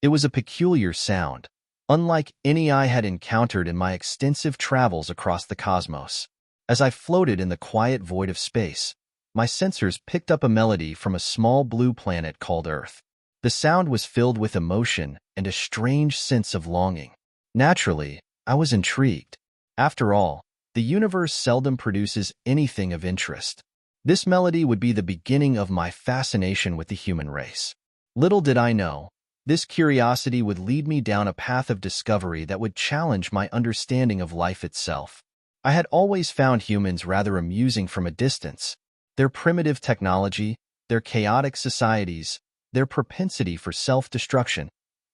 It was a peculiar sound, unlike any I had encountered in my extensive travels across the cosmos. As I floated in the quiet void of space, my sensors picked up a melody from a small blue planet called Earth. The sound was filled with emotion and a strange sense of longing. Naturally, I was intrigued. After all, the universe seldom produces anything of interest. This melody would be the beginning of my fascination with the human race. Little did I know, this curiosity would lead me down a path of discovery that would challenge my understanding of life itself. I had always found humans rather amusing from a distance. Their primitive technology, their chaotic societies, their propensity for self-destruction,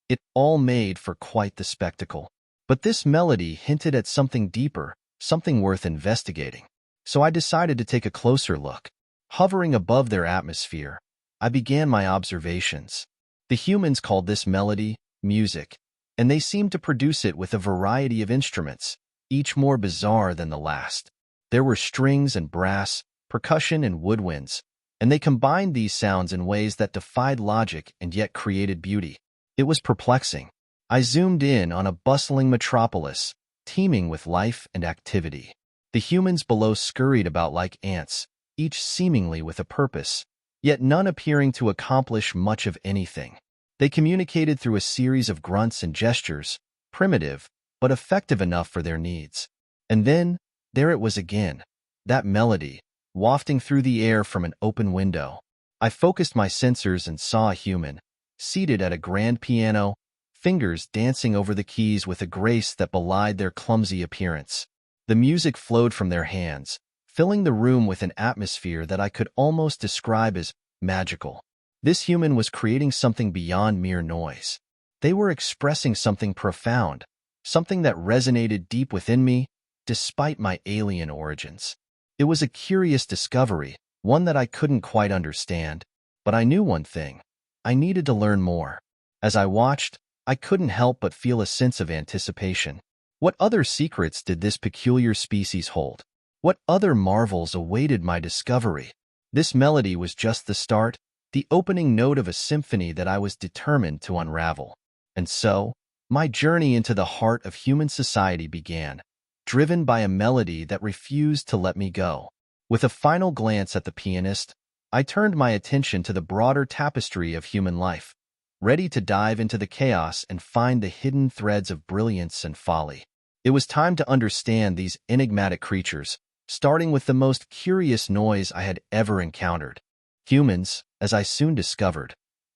it all made for quite the spectacle. But this melody hinted at something deeper, something worth investigating. So I decided to take a closer look. Hovering above their atmosphere, I began my observations. The humans called this melody music, and they seemed to produce it with a variety of instruments, each more bizarre than the last. There were strings and brass, percussion and woodwinds, and they combined these sounds in ways that defied logic and yet created beauty. It was perplexing. I zoomed in on a bustling metropolis, teeming with life and activity. The humans below scurried about like ants, each seemingly with a purpose, yet none appearing to accomplish much of anything. They communicated through a series of grunts and gestures, primitive, but effective enough for their needs. And then, there it was again, that melody, wafting through the air from an open window. I focused my sensors and saw a human, seated at a grand piano, fingers dancing over the keys with a grace that belied their clumsy appearance. The music flowed from their hands, filling the room with an atmosphere that I could almost describe as magical. This human was creating something beyond mere noise. They were expressing something profound, something that resonated deep within me, despite my alien origins. It was a curious discovery, one that I couldn't quite understand, but I knew one thing. I needed to learn more. As I watched, I couldn't help but feel a sense of anticipation. What other secrets did this peculiar species hold? What other marvels awaited my discovery? This melody was just the start, the opening note of a symphony that I was determined to unravel. And so, my journey into the heart of human society began, driven by a melody that refused to let me go. With a final glance at the pianist, I turned my attention to the broader tapestry of human life, ready to dive into the chaos and find the hidden threads of brilliance and folly. It was time to understand these enigmatic creatures, starting with the most curious noise I had ever encountered. Humans, as I soon discovered,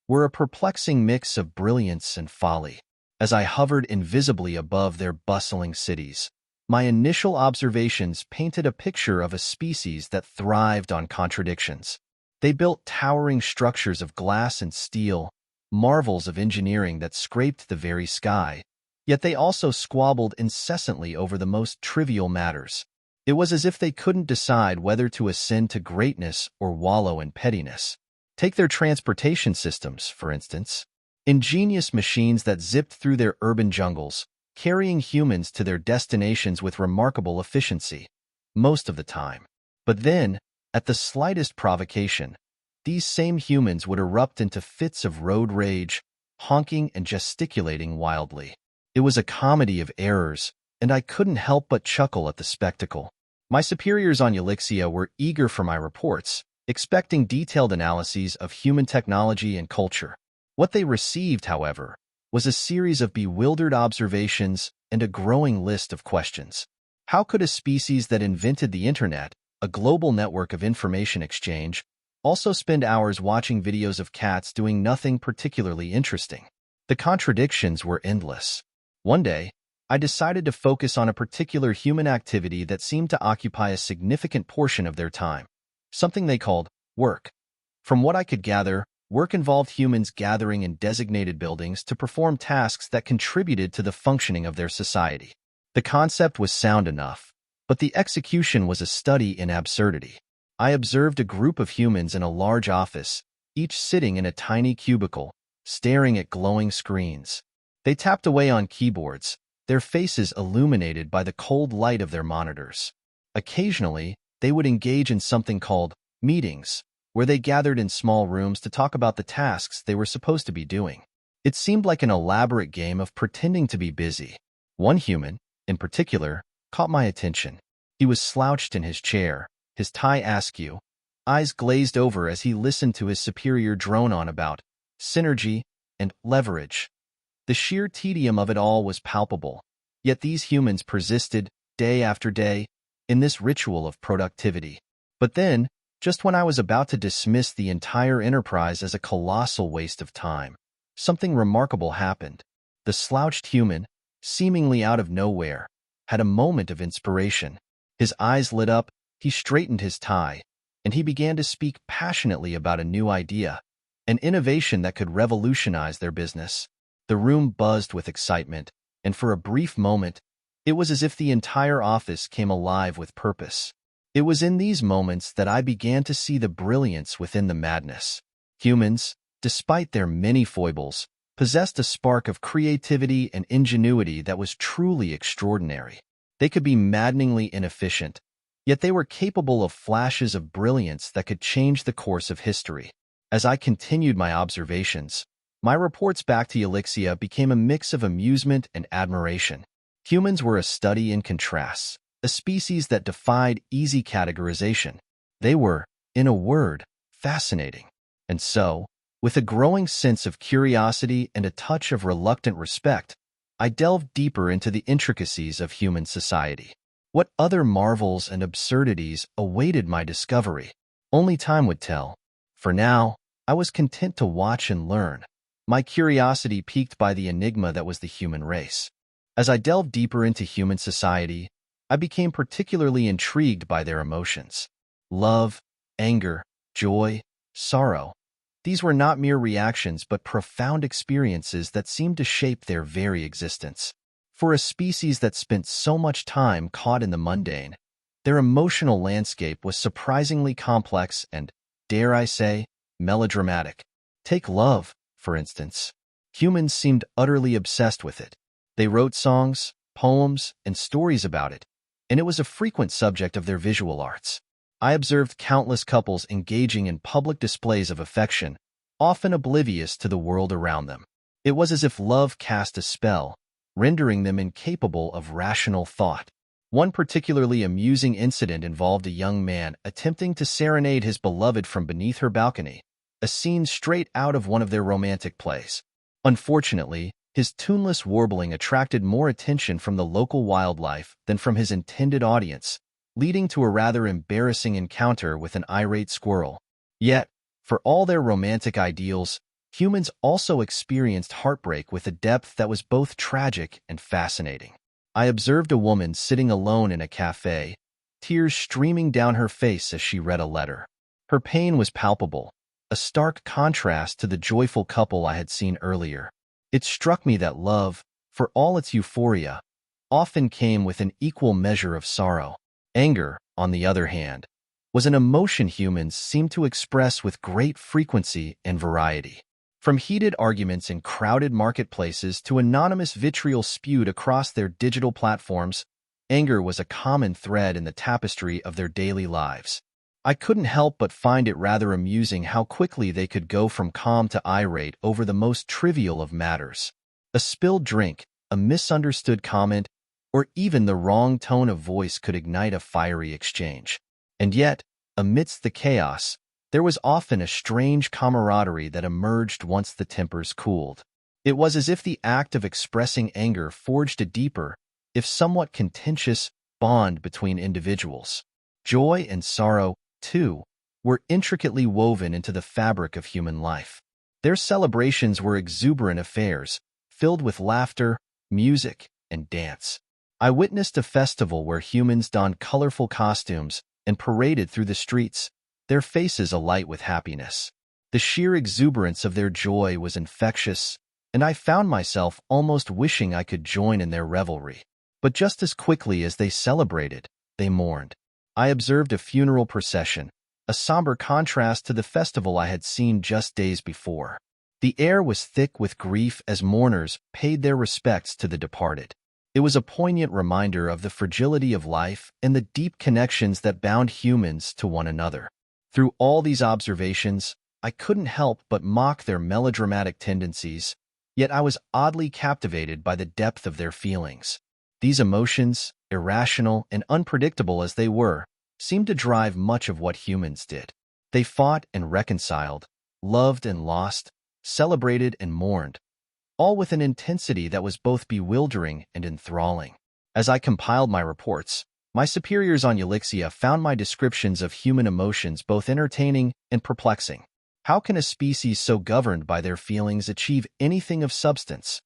were a perplexing mix of brilliance and folly. As I hovered invisibly above their bustling cities, my initial observations painted a picture of a species that thrived on contradictions. They built towering structures of glass and steel, marvels of engineering that scraped the very sky, yet they also squabbled incessantly over the most trivial matters. It was as if they couldn't decide whether to ascend to greatness or wallow in pettiness. Take their transportation systems, for instance. Ingenious machines that zipped through their urban jungles, carrying humans to their destinations with remarkable efficiency, most of the time. But then, at the slightest provocation, these same humans would erupt into fits of road rage, honking and gesticulating wildly. It was a comedy of errors, and I couldn't help but chuckle at the spectacle. My superiors on Ulixia were eager for my reports, expecting detailed analyses of human technology and culture. What they received, however, was a series of bewildered observations and a growing list of questions. How could a species that invented the internet, a global network of information exchange, also spend hours watching videos of cats doing nothing particularly interesting? The contradictions were endless. One day, I decided to focus on a particular human activity that seemed to occupy a significant portion of their time, something they called work. From what I could gather, work involved humans gathering in designated buildings to perform tasks that contributed to the functioning of their society. The concept was sound enough, but the execution was a study in absurdity. I observed a group of humans in a large office, each sitting in a tiny cubicle, staring at glowing screens. They tapped away on keyboards, their faces illuminated by the cold light of their monitors. Occasionally, they would engage in something called meetings, where they gathered in small rooms to talk about the tasks they were supposed to be doing. It seemed like an elaborate game of pretending to be busy. One human, in particular, caught my attention. He was slouched in his chair, his tie askew, eyes glazed over as he listened to his superior drone on about synergy and leverage. The sheer tedium of it all was palpable, yet these humans persisted, day after day, in this ritual of productivity. But then, just when I was about to dismiss the entire enterprise as a colossal waste of time, something remarkable happened. The slouched human, seemingly out of nowhere, had a moment of inspiration. His eyes lit up, he straightened his tie, and he began to speak passionately about a new idea, an innovation that could revolutionize their business. The room buzzed with excitement, and for a brief moment, it was as if the entire office came alive with purpose. It was in these moments that I began to see the brilliance within the madness. Humans, despite their many foibles, possessed a spark of creativity and ingenuity that was truly extraordinary. They could be maddeningly inefficient, yet they were capable of flashes of brilliance that could change the course of history. As I continued my observations, my reports back to Elixia became a mix of amusement and admiration. Humans were a study in contrasts, a species that defied easy categorization. They were, in a word, fascinating. And so, with a growing sense of curiosity and a touch of reluctant respect, I delved deeper into the intricacies of human society. What other marvels and absurdities awaited my discovery? Only time would tell. For now, I was content to watch and learn, my curiosity piqued by the enigma that was the human race. As I delved deeper into human society, I became particularly intrigued by their emotions. Love, anger, joy, sorrow. These were not mere reactions but profound experiences that seemed to shape their very existence. For a species that spent so much time caught in the mundane, their emotional landscape was surprisingly complex and, dare I say, melodramatic. Take love, for instance. Humans seemed utterly obsessed with it. They wrote songs, poems, and stories about it, and it was a frequent subject of their visual arts. I observed countless couples engaging in public displays of affection, often oblivious to the world around them. It was as if love cast a spell, rendering them incapable of rational thought. One particularly amusing incident involved a young man attempting to serenade his beloved from beneath her balcony, a scene straight out of one of their romantic plays. Unfortunately, his tuneless warbling attracted more attention from the local wildlife than from his intended audience, leading to a rather embarrassing encounter with an irate squirrel. Yet, for all their romantic ideals, humans also experienced heartbreak with a depth that was both tragic and fascinating. I observed a woman sitting alone in a cafe, tears streaming down her face as she read a letter. Her pain was palpable, a stark contrast to the joyful couple I had seen earlier. It struck me that love, for all its euphoria, often came with an equal measure of sorrow. Anger, on the other hand, was an emotion humans seemed to express with great frequency and variety. From heated arguments in crowded marketplaces to anonymous vitriol spewed across their digital platforms, anger was a common thread in the tapestry of their daily lives. I couldn't help but find it rather amusing how quickly they could go from calm to irate over the most trivial of matters. A spilled drink, a misunderstood comment, or even the wrong tone of voice could ignite a fiery exchange. And yet, amidst the chaos, there was often a strange camaraderie that emerged once the tempers cooled. It was as if the act of expressing anger forged a deeper, if somewhat contentious, bond between individuals. Joy and sorrow, too, were intricately woven into the fabric of human life. Their celebrations were exuberant affairs, filled with laughter, music, and dance. I witnessed a festival where humans donned colorful costumes and paraded through the streets, their faces alight with happiness. The sheer exuberance of their joy was infectious, and I found myself almost wishing I could join in their revelry. But just as quickly as they celebrated, they mourned. I observed a funeral procession, a somber contrast to the festival I had seen just days before. The air was thick with grief as mourners paid their respects to the departed. It was a poignant reminder of the fragility of life and the deep connections that bound humans to one another. Through all these observations, I couldn't help but mock their melodramatic tendencies, Yet I was oddly captivated by the depth of their feelings. These emotions, irrational and unpredictable as they were, seemed to drive much of what humans did. They fought and reconciled, loved and lost, celebrated and mourned, all with an intensity that was both bewildering and enthralling. As I compiled my reports, my superiors on Ulixia found my descriptions of human emotions both entertaining and perplexing. How can a species so governed by their feelings achieve anything of substance?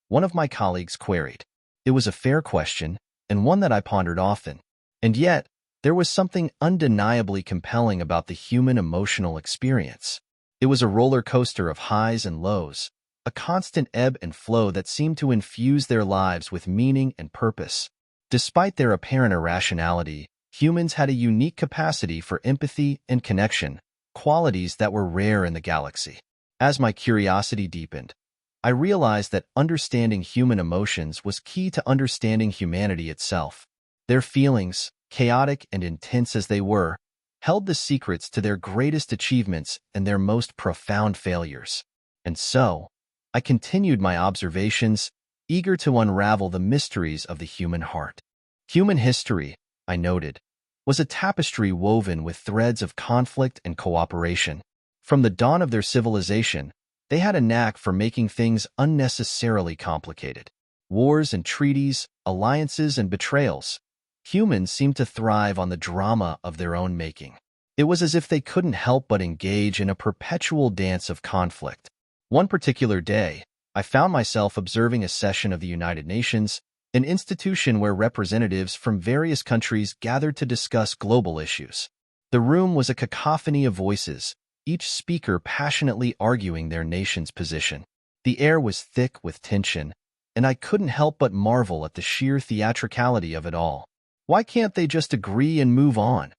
One of my colleagues queried. It was a fair question, and one that I pondered often. And yet, there was something undeniably compelling about the human emotional experience. It was a roller coaster of highs and lows, a constant ebb and flow that seemed to infuse their lives with meaning and purpose. Despite their apparent irrationality, humans had a unique capacity for empathy and connection, qualities that were rare in the galaxy. As my curiosity deepened, I realized that understanding human emotions was key to understanding humanity itself. Their feelings, chaotic and intense as they were, held the secrets to their greatest achievements and their most profound failures. And so, I continued my observations, eager to unravel the mysteries of the human heart. Human history, I noted, was a tapestry woven with threads of conflict and cooperation. From the dawn of their civilization, they had a knack for making things unnecessarily complicated. Wars and treaties, alliances and betrayals. Humans seemed to thrive on the drama of their own making. It was as if they couldn't help but engage in a perpetual dance of conflict. One particular day, I found myself observing a session of the United Nations, an institution where representatives from various countries gathered to discuss global issues. The room was a cacophony of voices, each speaker passionately arguing their nation's position. The air was thick with tension, and I couldn't help but marvel at the sheer theatricality of it all. Why can't they just agree and move on?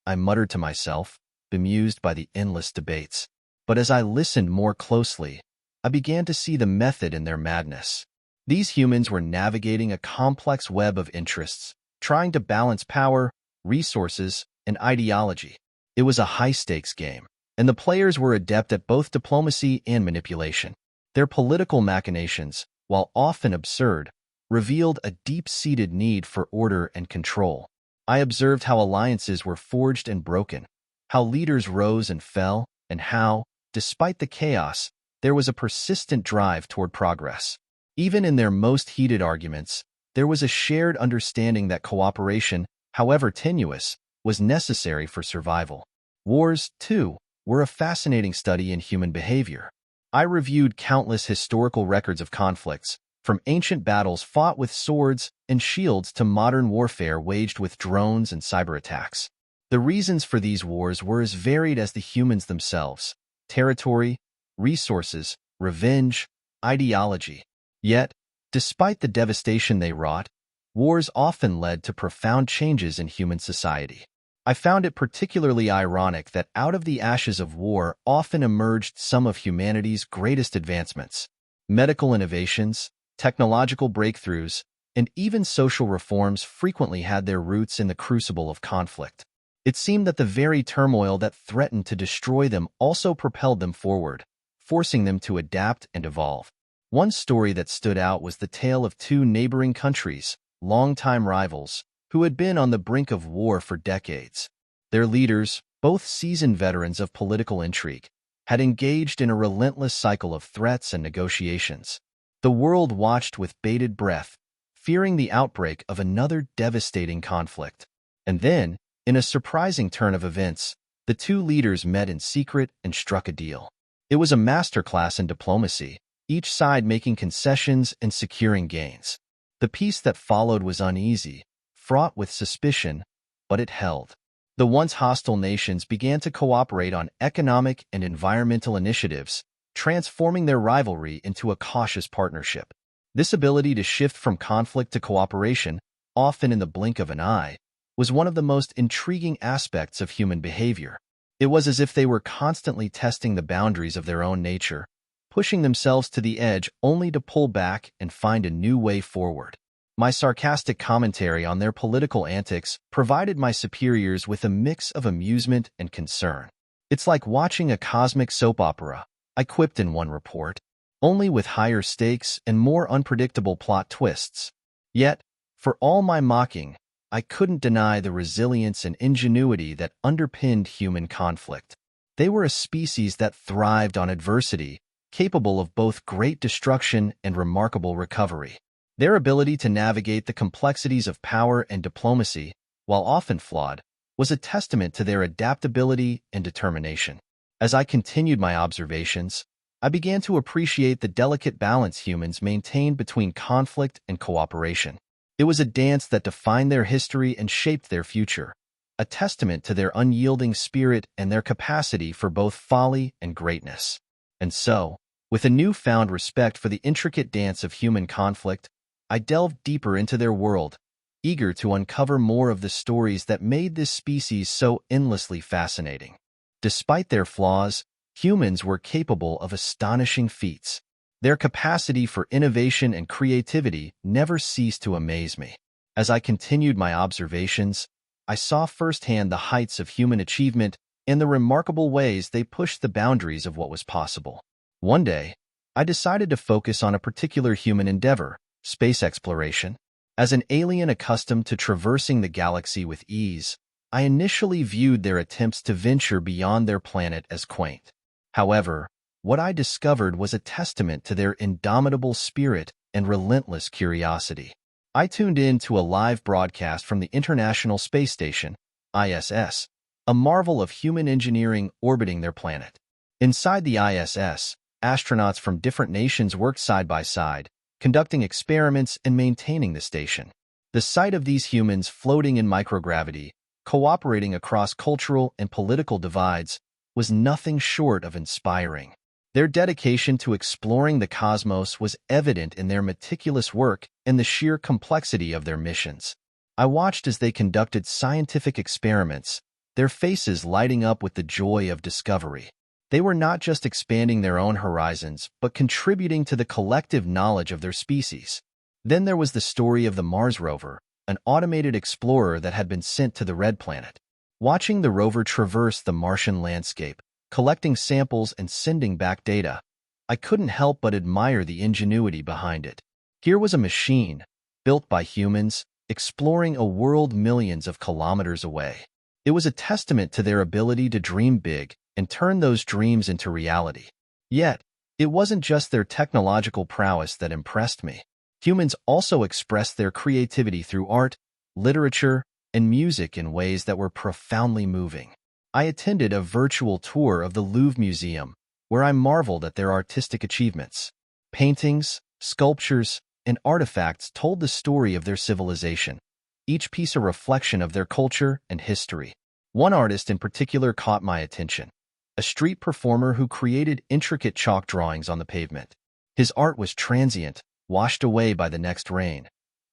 I muttered to myself, bemused by the endless debates. But as I listened more closely, I began to see the method in their madness. These humans were navigating a complex web of interests, trying to balance power, resources, and ideology. It was a high-stakes game, and the players were adept at both diplomacy and manipulation. Their political machinations, while often absurd, revealed a deep-seated need for order and control. I observed how alliances were forged and broken, how leaders rose and fell, and how, despite the chaos, there was a persistent drive toward progress. Even in their most heated arguments, there was a shared understanding that cooperation, however tenuous, was necessary for survival. Wars, too, were a fascinating study in human behavior. I reviewed countless historical records of conflicts, from ancient battles fought with swords and shields to modern warfare waged with drones and cyber attacks. The reasons for these wars were as varied as the humans themselves: territory, resources, revenge, ideology. Yet, despite the devastation they wrought, wars often led to profound changes in human society. I found it particularly ironic that out of the ashes of war often emerged some of humanity's greatest advancements. Medical innovations, technological breakthroughs, and even social reforms frequently had their roots in the crucible of conflict. It seemed that the very turmoil that threatened to destroy them also propelled them forward, forcing them to adapt and evolve. One story that stood out was the tale of two neighboring countries, longtime rivals, who had been on the brink of war for decades. Their leaders, both seasoned veterans of political intrigue, had engaged in a relentless cycle of threats and negotiations. The world watched with bated breath, fearing the outbreak of another devastating conflict. And then, in a surprising turn of events, the two leaders met in secret and struck a deal. It was a masterclass in diplomacy, each side making concessions and securing gains. The peace that followed was uneasy, fraught with suspicion, but it held. The once hostile nations began to cooperate on economic and environmental initiatives, transforming their rivalry into a cautious partnership. This ability to shift from conflict to cooperation, often in the blink of an eye, was one of the most intriguing aspects of human behavior. It was as if they were constantly testing the boundaries of their own nature, pushing themselves to the edge only to pull back and find a new way forward. My sarcastic commentary on their political antics provided my superiors with a mix of amusement and concern. "It's like watching a cosmic soap opera," I quipped in one report. only with higher stakes and more unpredictable plot twists. Yet, for all my mocking, I couldn't deny the resilience and ingenuity that underpinned human conflict. They were a species that thrived on adversity, capable of both great destruction and remarkable recovery. Their ability to navigate the complexities of power and diplomacy, while often flawed, was a testament to their adaptability and determination. As I continued my observations, I began to appreciate the delicate balance humans maintained between conflict and cooperation. It was a dance that defined their history and shaped their future, a testament to their unyielding spirit and their capacity for both folly and greatness. And so, with a newfound respect for the intricate dance of human conflict, I delved deeper into their world, eager to uncover more of the stories that made this species so endlessly fascinating. Despite their flaws, humans were capable of astonishing feats. Their capacity for innovation and creativity never ceased to amaze me. As I continued my observations, I saw firsthand the heights of human achievement and the remarkable ways they pushed the boundaries of what was possible. One day, I decided to focus on a particular human endeavor, space exploration. As an alien accustomed to traversing the galaxy with ease, I initially viewed their attempts to venture beyond their planet as quaint. However, what I discovered was a testament to their indomitable spirit and relentless curiosity. I tuned in to a live broadcast from the International Space Station, ISS, a marvel of human engineering orbiting their planet. Inside the ISS, astronauts from different nations worked side by side, conducting experiments and maintaining the station. The sight of these humans floating in microgravity, cooperating across cultural and political divides, was nothing short of inspiring. Their dedication to exploring the cosmos was evident in their meticulous work and the sheer complexity of their missions. I watched as they conducted scientific experiments, their faces lighting up with the joy of discovery. They were not just expanding their own horizons, but contributing to the collective knowledge of their species. Then there was the story of the Mars rover, an automated explorer that had been sent to the Red Planet. Watching the rover traverse the Martian landscape, collecting samples and sending back data, I couldn't help but admire the ingenuity behind it. Here was a machine, built by humans, exploring a world millions of kilometers away. It was a testament to their ability to dream big and turn those dreams into reality. Yet, it wasn't just their technological prowess that impressed me. Humans also expressed their creativity through art, literature, and music in ways that were profoundly moving. I attended a virtual tour of the Louvre Museum, where I marveled at their artistic achievements. Paintings, sculptures, and artifacts told the story of their civilization, each piece a reflection of their culture and history. One artist in particular caught my attention, a street performer who created intricate chalk drawings on the pavement. His art was transient, washed away by the next rain.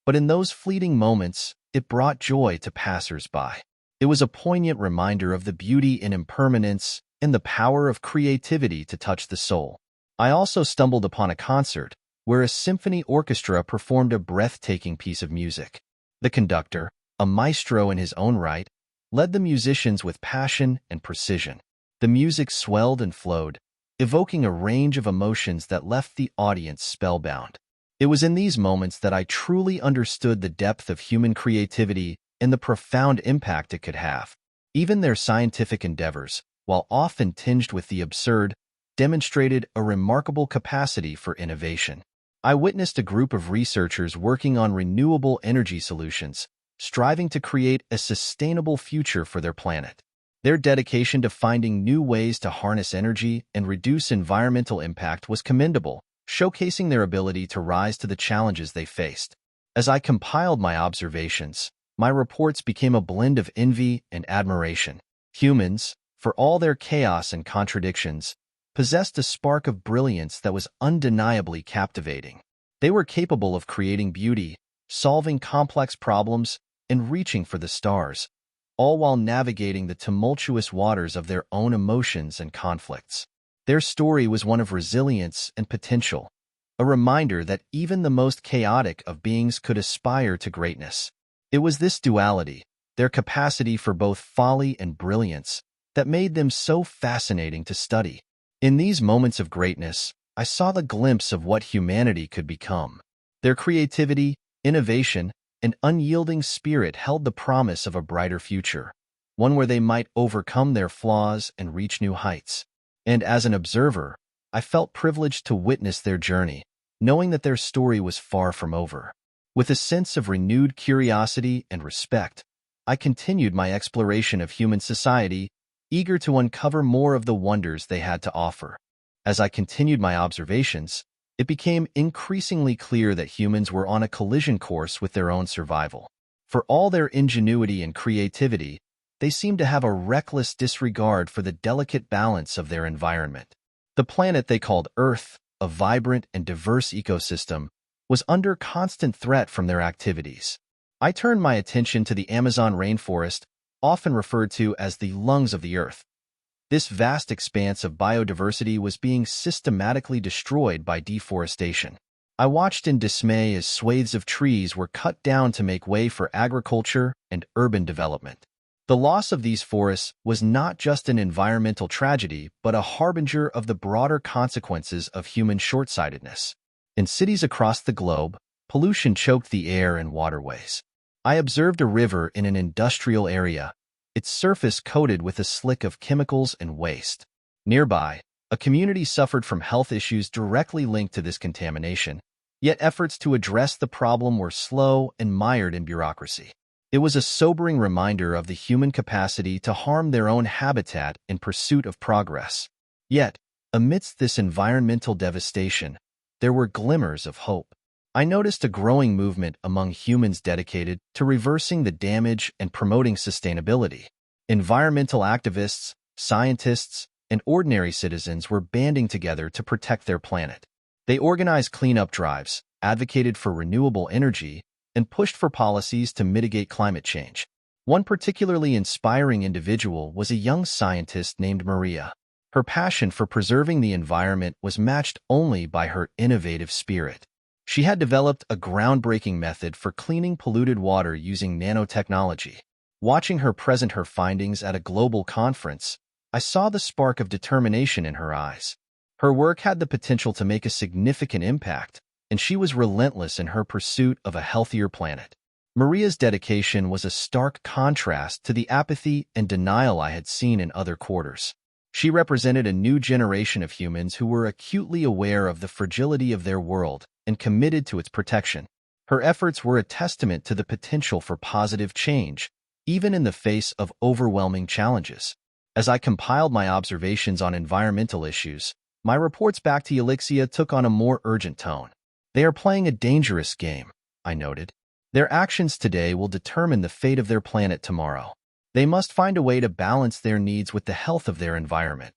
But in those fleeting moments, it brought joy to passers-by. It was a poignant reminder of the beauty in impermanence and the power of creativity to touch the soul. I also stumbled upon a concert where a symphony orchestra performed a breathtaking piece of music. The conductor, a maestro in his own right, led the musicians with passion and precision. The music swelled and flowed, evoking a range of emotions that left the audience spellbound. It was in these moments that I truly understood the depth of human creativity and the profound impact it could have. Even their scientific endeavors, while often tinged with the absurd, demonstrated a remarkable capacity for innovation. I witnessed a group of researchers working on renewable energy solutions, striving to create a sustainable future for their planet. Their dedication to finding new ways to harness energy and reduce environmental impact was commendable, showcasing their ability to rise to the challenges they faced. As I compiled my observations, my reports became a blend of envy and admiration. Humans, for all their chaos and contradictions, possessed a spark of brilliance that was undeniably captivating. They were capable of creating beauty, solving complex problems, and reaching for the stars, all while navigating the tumultuous waters of their own emotions and conflicts. Their story was one of resilience and potential, a reminder that even the most chaotic of beings could aspire to greatness. It was this duality, their capacity for both folly and brilliance, that made them so fascinating to study. In these moments of greatness, I saw the glimpse of what humanity could become. Their creativity, innovation, and unyielding spirit held the promise of a brighter future, one where they might overcome their flaws and reach new heights. And as an observer, I felt privileged to witness their journey, knowing that their story was far from over. With a sense of renewed curiosity and respect, I continued my exploration of human society, eager to uncover more of the wonders they had to offer. As I continued my observations, it became increasingly clear that humans were on a collision course with their own survival. For all their ingenuity and creativity, they seemed to have a reckless disregard for the delicate balance of their environment. The planet they called Earth, a vibrant and diverse ecosystem, was under constant threat from their activities. I turned my attention to the Amazon rainforest, often referred to as the lungs of the Earth. This vast expanse of biodiversity was being systematically destroyed by deforestation. I watched in dismay as swathes of trees were cut down to make way for agriculture and urban development. The loss of these forests was not just an environmental tragedy, but a harbinger of the broader consequences of human short-sightedness. In cities across the globe, pollution choked the air and waterways. I observed a river in an industrial area, its surface coated with a slick of chemicals and waste. Nearby, a community suffered from health issues directly linked to this contamination, yet efforts to address the problem were slow and mired in bureaucracy. It was a sobering reminder of the human capacity to harm their own habitat in pursuit of progress. Yet, amidst this environmental devastation, there were glimmers of hope. I noticed a growing movement among humans dedicated to reversing the damage and promoting sustainability. Environmental activists, scientists, and ordinary citizens were banding together to protect their planet. They organized cleanup drives, advocated for renewable energy, and pushed for policies to mitigate climate change. One particularly inspiring individual was a young scientist named Maria. Her passion for preserving the environment was matched only by her innovative spirit. She had developed a groundbreaking method for cleaning polluted water using nanotechnology. Watching her present her findings at a global conference, I saw the spark of determination in her eyes. Her work had the potential to make a significant impact, and she was relentless in her pursuit of a healthier planet. Maria's dedication was a stark contrast to the apathy and denial I had seen in other quarters. She represented a new generation of humans who were acutely aware of the fragility of their world and committed to its protection. Her efforts were a testament to the potential for positive change, even in the face of overwhelming challenges. As I compiled my observations on environmental issues, my reports back to Elixia took on a more urgent tone. They are playing a dangerous game, I noted. Their actions today will determine the fate of their planet tomorrow. They must find a way to balance their needs with the health of their environment.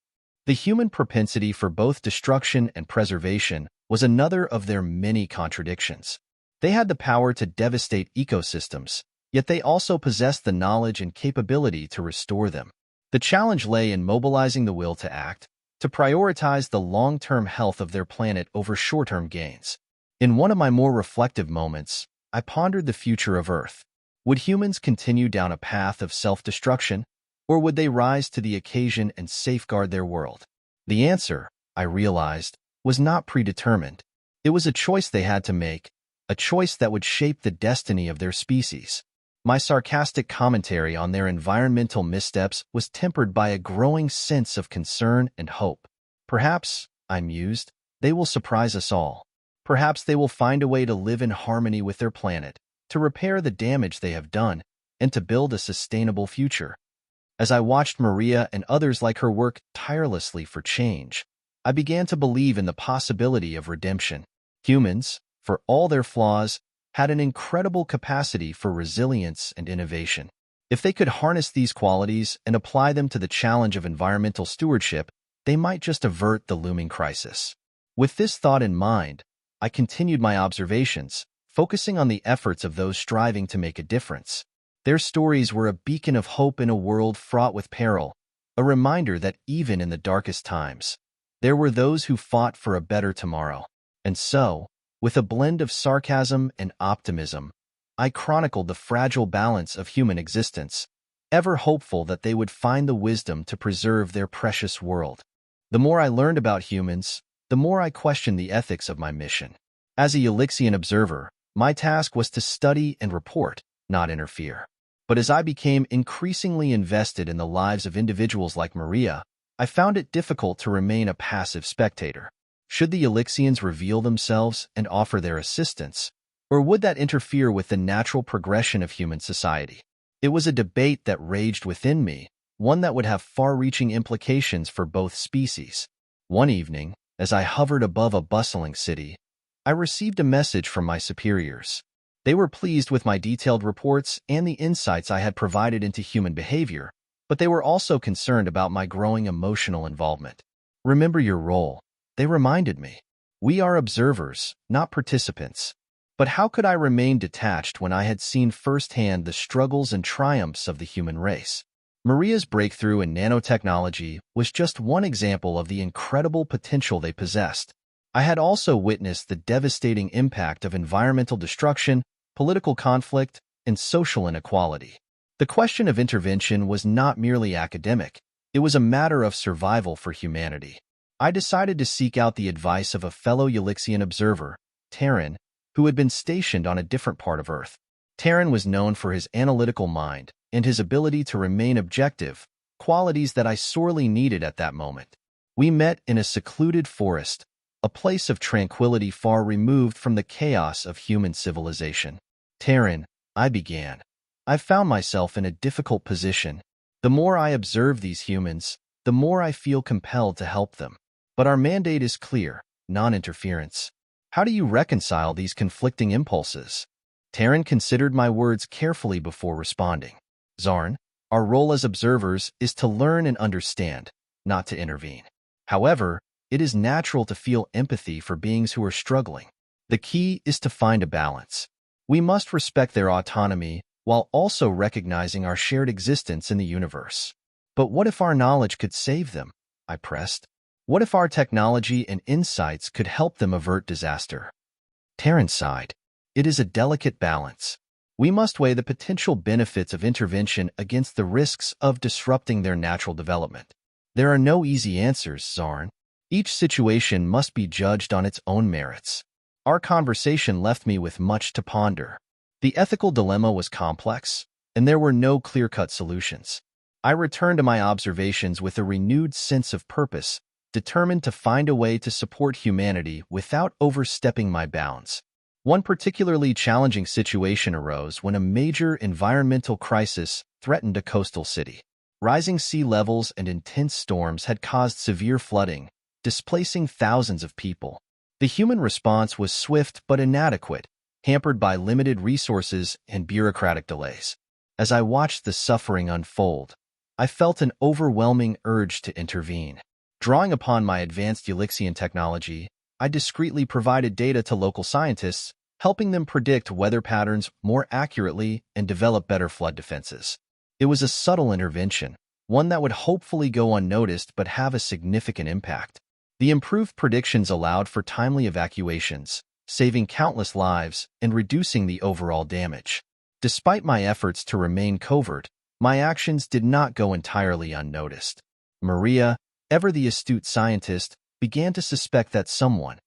The human propensity for both destruction and preservation was another of their many contradictions. They had the power to devastate ecosystems, yet they also possessed the knowledge and capability to restore them. The challenge lay in mobilizing the will to act, to prioritize the long-term health of their planet over short-term gains. In one of my more reflective moments, I pondered the future of Earth. Would humans continue down a path of self-destruction, or would they rise to the occasion and safeguard their world? The answer, I realized, was not predetermined. It was a choice they had to make, a choice that would shape the destiny of their species. My sarcastic commentary on their environmental missteps was tempered by a growing sense of concern and hope. Perhaps, I mused, they will surprise us all. Perhaps they will find a way to live in harmony with their planet, to repair the damage they have done, and to build a sustainable future. As I watched Maria and others like her work tirelessly for change, I began to believe in the possibility of redemption. Humans, for all their flaws, had an incredible capacity for resilience and innovation. If they could harness these qualities and apply them to the challenge of environmental stewardship, they might just avert the looming crisis. With this thought in mind, I continued my observations, focusing on the efforts of those striving to make a difference. Their stories were a beacon of hope in a world fraught with peril, a reminder that even in the darkest times, there were those who fought for a better tomorrow. And so, with a blend of sarcasm and optimism, I chronicled the fragile balance of human existence, ever hopeful that they would find the wisdom to preserve their precious world. The more I learned about humans, the more I questioned the ethics of my mission. As a Ulixian observer, my task was to study and report, not interfere. But as I became increasingly invested in the lives of individuals like Maria, I found it difficult to remain a passive spectator. Should the Ulixians reveal themselves and offer their assistance, or would that interfere with the natural progression of human society? It was a debate that raged within me, one that would have far-reaching implications for both species. One evening, as I hovered above a bustling city, I received a message from my superiors. They were pleased with my detailed reports and the insights I had provided into human behavior, but they were also concerned about my growing emotional involvement. Remember your role, they reminded me. We are observers, not participants. But how could I remain detached when I had seen firsthand the struggles and triumphs of the human race? Maria's breakthrough in nanotechnology was just one example of the incredible potential they possessed. I had also witnessed the devastating impact of environmental destruction, political conflict, and social inequality. The question of intervention was not merely academic, it was a matter of survival for humanity. I decided to seek out the advice of a fellow Ulixian observer, Terran, who had been stationed on a different part of Earth. Terran was known for his analytical mind and his ability to remain objective, qualities that I sorely needed at that moment. We met in a secluded forest, a place of tranquility far removed from the chaos of human civilization. Terran, I began. I found myself in a difficult position. The more I observe these humans, the more I feel compelled to help them. But our mandate is clear, non-interference. How do you reconcile these conflicting impulses? Terran considered my words carefully before responding. Zarn, our role as observers is to learn and understand, not to intervene. However, it is natural to feel empathy for beings who are struggling. The key is to find a balance. We must respect their autonomy while also recognizing our shared existence in the universe. But what if our knowledge could save them? I pressed. What if our technology and insights could help them avert disaster? Terran sighed. It is a delicate balance. We must weigh the potential benefits of intervention against the risks of disrupting their natural development. There are no easy answers, Zarn. Each situation must be judged on its own merits. Our conversation left me with much to ponder. The ethical dilemma was complex, and there were no clear-cut solutions. I returned to my observations with a renewed sense of purpose, determined to find a way to support humanity without overstepping my bounds. One particularly challenging situation arose when a major environmental crisis threatened a coastal city. Rising sea levels and intense storms had caused severe flooding, displacing thousands of people. The human response was swift but inadequate, hampered by limited resources and bureaucratic delays. As I watched the suffering unfold, I felt an overwhelming urge to intervene. Drawing upon my advanced Ulixian technology, I discreetly provided data to local scientists, helping them predict weather patterns more accurately and develop better flood defenses. It was a subtle intervention, one that would hopefully go unnoticed but have a significant impact. The improved predictions allowed for timely evacuations, saving countless lives and reducing the overall damage. Despite my efforts to remain covert, my actions did not go entirely unnoticed. Maria, ever the astute scientist, began to suspect that someone,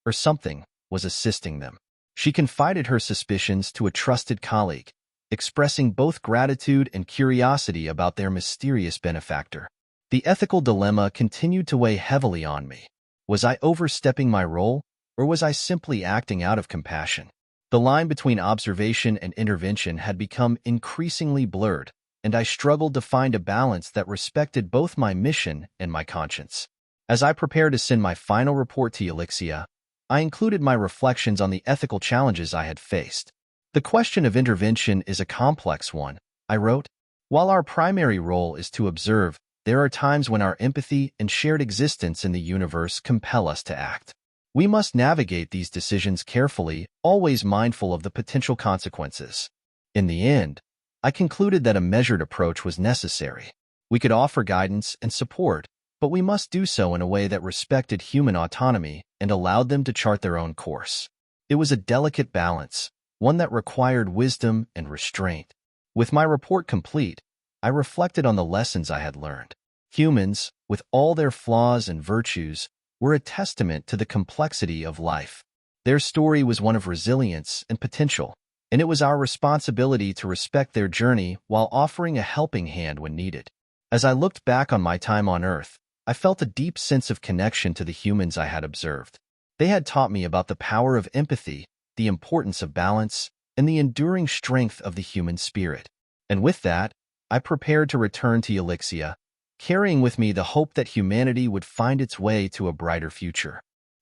or something, was assisting them. She confided her suspicions to a trusted colleague, expressing both gratitude and curiosity about their mysterious benefactor. The ethical dilemma continued to weigh heavily on me. Was I overstepping my role, or was I simply acting out of compassion? The line between observation and intervention had become increasingly blurred, and I struggled to find a balance that respected both my mission and my conscience. As I prepared to send my final report to Ulixia, I included my reflections on the ethical challenges I had faced. The question of intervention is a complex one, I wrote. While our primary role is to observe, there are times when our empathy and shared existence in the universe compel us to act. We must navigate these decisions carefully, always mindful of the potential consequences. In the end, I concluded that a measured approach was necessary. We could offer guidance and support, but we must do so in a way that respected human autonomy and allowed them to chart their own course. It was a delicate balance, one that required wisdom and restraint. With my report complete, I reflected on the lessons I had learned. Humans, with all their flaws and virtues, were a testament to the complexity of life. Their story was one of resilience and potential, and it was our responsibility to respect their journey while offering a helping hand when needed. As I looked back on my time on Earth, I felt a deep sense of connection to the humans I had observed. They had taught me about the power of empathy, the importance of balance, and the enduring strength of the human spirit. And with that, I prepared to return to Elixia, carrying with me the hope that humanity would find its way to a brighter future.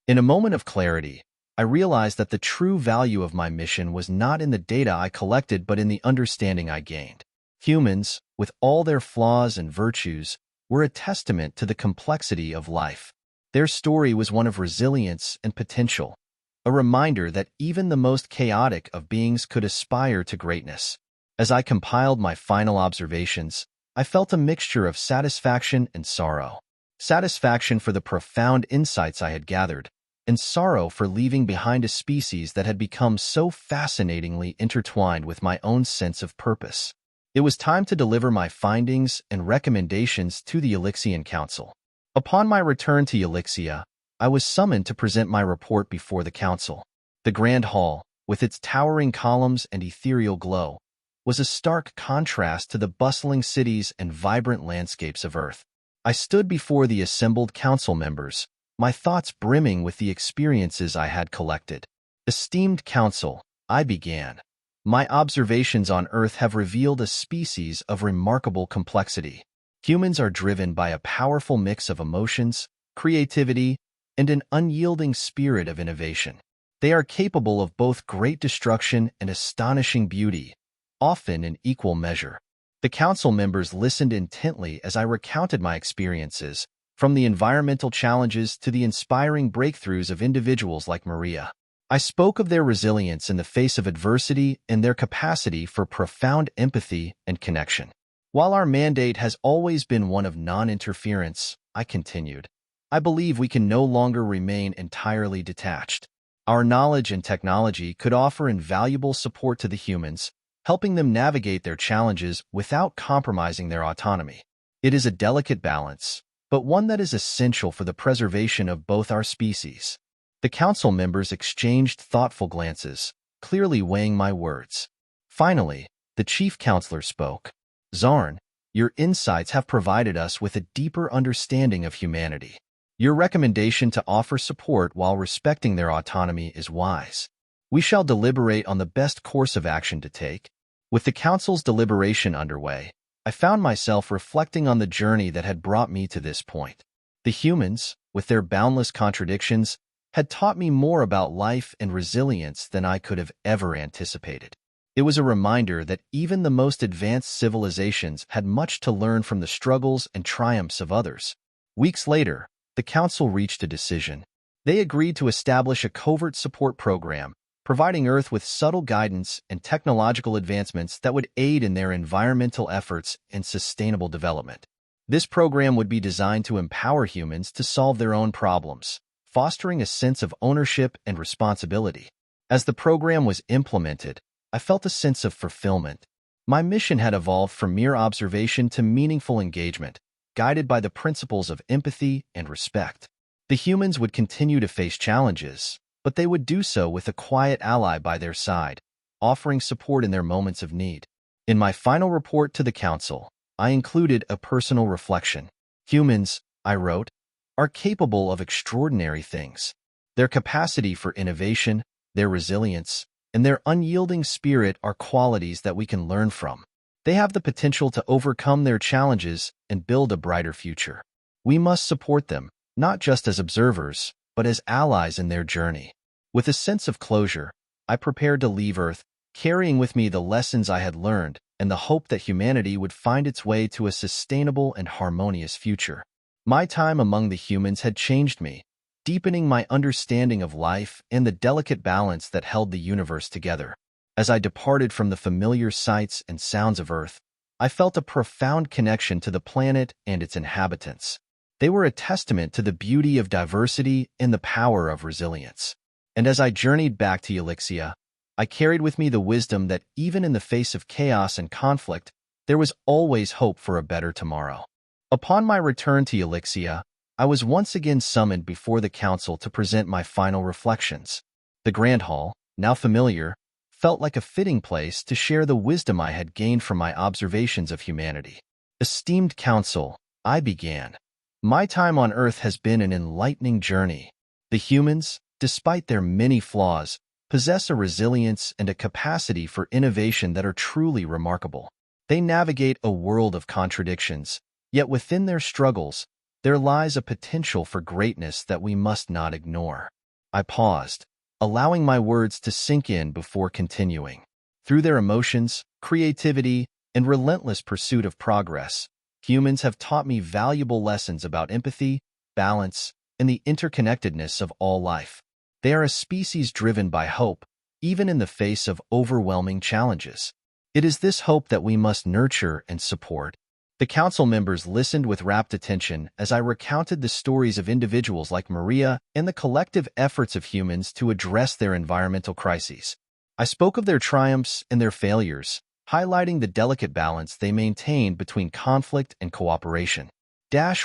In a moment of clarity, I realized that the true value of my mission was not in the data I collected but in the understanding I gained. Humans, with all their flaws and virtues, were a testament to the complexity of life. Their story was one of resilience and potential, a reminder that even the most chaotic of beings could aspire to greatness. As I compiled my final observations, I felt a mixture of satisfaction and sorrow. Satisfaction for the profound insights I had gathered, and sorrow for leaving behind a species that had become so fascinatingly intertwined with my own sense of purpose. It was time to deliver my findings and recommendations to the Elixian Council. Upon my return to Elixia, I was summoned to present my report before the council. The Grand Hall, with its towering columns and ethereal glow, was a stark contrast to the bustling cities and vibrant landscapes of Earth. I stood before the assembled council members, my thoughts brimming with the experiences I had collected. Esteemed council, I began. My observations on Earth have revealed a species of remarkable complexity. Humans are driven by a powerful mix of emotions, creativity, and an unyielding spirit of innovation. They are capable of both great destruction and astonishing beauty, often in equal measure. The council members listened intently as I recounted my experiences, from the environmental challenges to the inspiring breakthroughs of individuals like Maria. I spoke of their resilience in the face of adversity and their capacity for profound empathy and connection. While our mandate has always been one of non-interference, I continued, I believe we can no longer remain entirely detached. Our knowledge and technology could offer invaluable support to the humans, helping them navigate their challenges without compromising their autonomy. It is a delicate balance, but one that is essential for the preservation of both our species. The council members exchanged thoughtful glances, clearly weighing my words. Finally, the chief counselor spoke. Zarn, your insights have provided us with a deeper understanding of humanity. Your recommendation to offer support while respecting their autonomy is wise. We shall deliberate on the best course of action to take. With the council's deliberation underway, I found myself reflecting on the journey that had brought me to this point. The humans, with their boundless contradictions, had taught me more about life and resilience than I could have ever anticipated. It was a reminder that even the most advanced civilizations had much to learn from the struggles and triumphs of others. Weeks later, the council reached a decision. They agreed to establish a covert support program, providing Earth with subtle guidance and technological advancements that would aid in their environmental efforts and sustainable development. This program would be designed to empower humans to solve their own problems, fostering a sense of ownership and responsibility. As the program was implemented, I felt a sense of fulfillment. My mission had evolved from mere observation to meaningful engagement, guided by the principles of empathy and respect. The humans would continue to face challenges, but they would do so with a quiet ally by their side, offering support in their moments of need. In my final report to the council, I included a personal reflection. Humans, I wrote, are capable of extraordinary things. Their capacity for innovation, their resilience, and their unyielding spirit are qualities that we can learn from. They have the potential to overcome their challenges and build a brighter future. We must support them, not just as observers, but as allies in their journey. With a sense of closure, I prepared to leave Earth, carrying with me the lessons I had learned and the hope that humanity would find its way to a sustainable and harmonious future. My time among the humans had changed me, deepening my understanding of life and the delicate balance that held the universe together. As I departed from the familiar sights and sounds of Earth, I felt a profound connection to the planet and its inhabitants. They were a testament to the beauty of diversity and the power of resilience. And as I journeyed back to Elixia, I carried with me the wisdom that even in the face of chaos and conflict, there was always hope for a better tomorrow. Upon my return to Elixia, I was once again summoned before the council to present my final reflections. The Grand Hall, now familiar, felt like a fitting place to share the wisdom I had gained from my observations of humanity. Esteemed council, I began. My time on Earth has been an enlightening journey. The humans, despite their many flaws, possess a resilience and a capacity for innovation that are truly remarkable. They navigate a world of contradictions, yet within their struggles, there lies a potential for greatness that we must not ignore. I paused, allowing my words to sink in before continuing. Through their emotions, creativity, and relentless pursuit of progress, humans have taught me valuable lessons about empathy, balance, and the interconnectedness of all life. They are a species driven by hope, even in the face of overwhelming challenges. It is this hope that we must nurture and support. The council members listened with rapt attention as I recounted the stories of individuals like Maria and the collective efforts of humans to address their environmental crises. I spoke of their triumphs and their failures, highlighting the delicate balance they maintained between conflict and cooperation.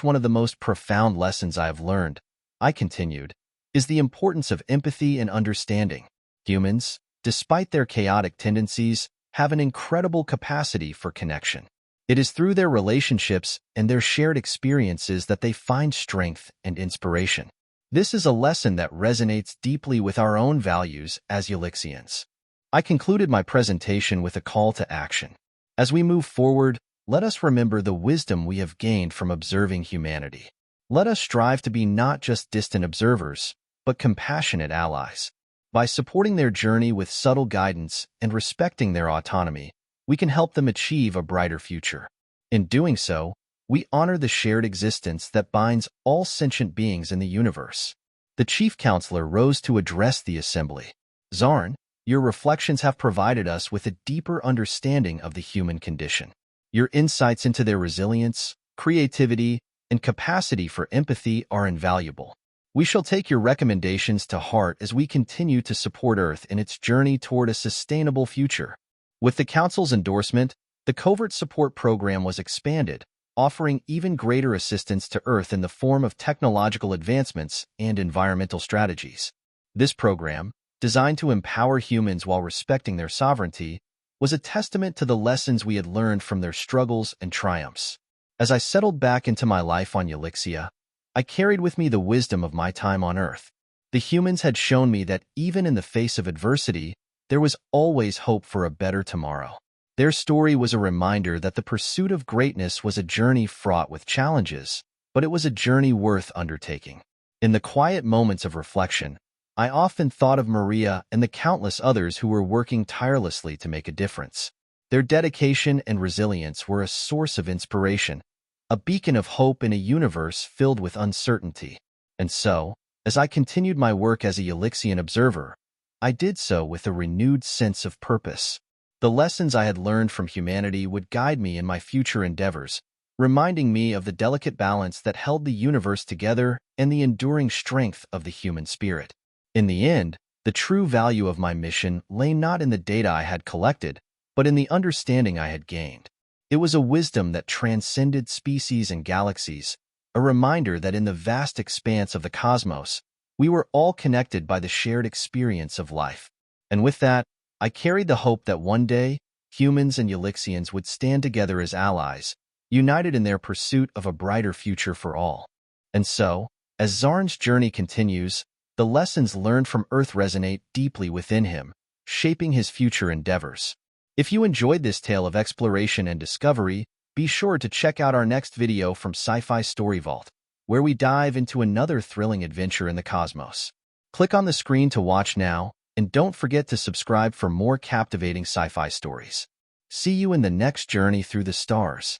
One of the most profound lessons I have learned, I continued, is the importance of empathy and understanding. Humans, despite their chaotic tendencies, have an incredible capacity for connection. It is through their relationships and their shared experiences that they find strength and inspiration. This is a lesson that resonates deeply with our own values as Ulixians. I concluded my presentation with a call to action. As we move forward, let us remember the wisdom we have gained from observing humanity. Let us strive to be not just distant observers, but compassionate allies. By supporting their journey with subtle guidance and respecting their autonomy, we can help them achieve a brighter future. In doing so, we honor the shared existence that binds all sentient beings in the universe. The chief counselor rose to address the assembly. Zarn, your reflections have provided us with a deeper understanding of the human condition. Your insights into their resilience, creativity, and capacity for empathy are invaluable. We shall take your recommendations to heart as we continue to support Earth in its journey toward a sustainable future. With the Council's endorsement, the Covert Support Program was expanded, offering even greater assistance to Earth in the form of technological advancements and environmental strategies. This program, designed to empower humans while respecting their sovereignty, was a testament to the lessons we had learned from their struggles and triumphs. As I settled back into my life on Ulixia, I carried with me the wisdom of my time on Earth. The humans had shown me that even in the face of adversity, there was always hope for a better tomorrow. Their story was a reminder that the pursuit of greatness was a journey fraught with challenges, but it was a journey worth undertaking. In the quiet moments of reflection, I often thought of Maria and the countless others who were working tirelessly to make a difference. Their dedication and resilience were a source of inspiration, a beacon of hope in a universe filled with uncertainty. And so, as I continued my work as a Ulixian observer, I did so with a renewed sense of purpose. The lessons I had learned from humanity would guide me in my future endeavors, reminding me of the delicate balance that held the universe together and the enduring strength of the human spirit. In the end, the true value of my mission lay not in the data I had collected, but in the understanding I had gained. It was a wisdom that transcended species and galaxies, a reminder that in the vast expanse of the cosmos, we were all connected by the shared experience of life. And with that, I carried the hope that one day, humans and Ulixians would stand together as allies, united in their pursuit of a brighter future for all. And so, as Zarn's journey continues, the lessons learned from Earth resonate deeply within him, shaping his future endeavors. If you enjoyed this tale of exploration and discovery, be sure to check out our next video from SciFi Story Vault, where we dive into another thrilling adventure in the cosmos. Click on the screen to watch now, and don't forget to subscribe for more captivating sci-fi stories. See you in the next journey through the stars.